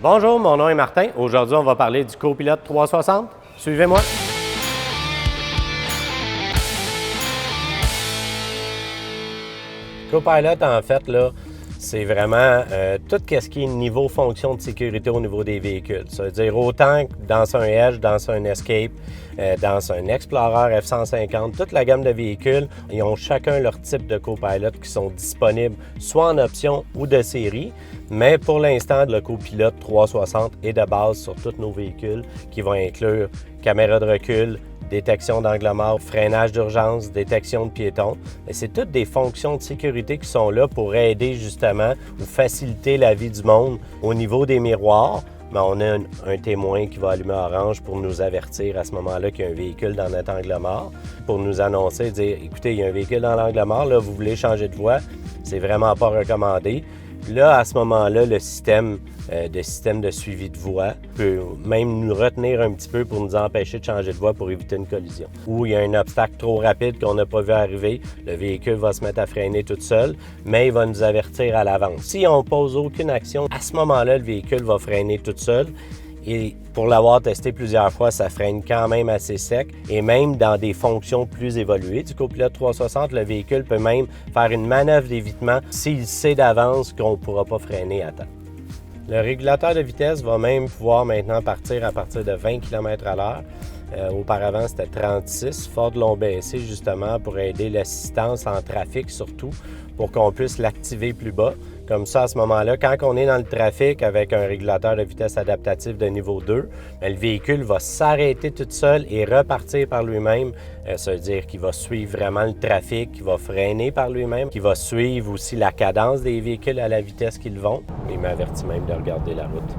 Bonjour, mon nom est Martin. Aujourd'hui, on va parler du Copilote 360. Suivez-moi. Copilot, en fait, là, c'est vraiment tout ce qui est niveau fonction de sécurité au niveau des véhicules. Ça veut dire autant que dans un Edge, dans un Escape, dans un Explorer F-150, toute la gamme de véhicules, ils ont chacun leur type de Copilot qui sont disponibles soit en option ou de série. Mais pour l'instant, le Copilot 360 est de base sur tous nos véhicules qui vont inclure caméra de recul, détection d'angle mort, freinage d'urgence, détection de piétons. C'est toutes des fonctions de sécurité qui sont là pour aider justement ou faciliter la vie du monde au niveau des miroirs. Mais on a un témoin qui va allumer orange pour nous avertir à ce moment-là qu'il y a un véhicule dans notre angle mort, pour nous annoncer, dire « Écoutez, il y a un véhicule dans l'angle mort, là, vous voulez changer de voie, c'est vraiment pas recommandé. » Là, à ce moment-là, le système de suivi de voie peut même nous retenir un petit peu pour nous empêcher de changer de voie pour éviter une collision. Ou il y a un obstacle trop rapide qu'on n'a pas vu arriver, le véhicule va se mettre à freiner tout seul, mais il va nous avertir à l'avance. Si on ne pose aucune action, à ce moment-là, le véhicule va freiner tout seul. Et pour l'avoir testé plusieurs fois, ça freine quand même assez sec. Et même dans des fonctions plus évoluées du Copilot 360, le véhicule peut même faire une manœuvre d'évitement s'il sait d'avance qu'on ne pourra pas freiner à temps. Le régulateur de vitesse va même pouvoir maintenant partir à partir de 20 km/h. Auparavant, c'était 36. Ford l'ont baissé justement pour aider l'assistance en trafic surtout, pour qu'on puisse l'activer plus bas. Comme ça, à ce moment-là, quand on est dans le trafic avec un régulateur de vitesse adaptatif de niveau 2, le véhicule va s'arrêter tout seul et repartir par lui-même. Ça veut dire qu'il va suivre vraiment le trafic, qu'il va freiner par lui-même, qu'il va suivre aussi la cadence des véhicules à la vitesse qu'ils vont. Il m'avertit même de regarder la route.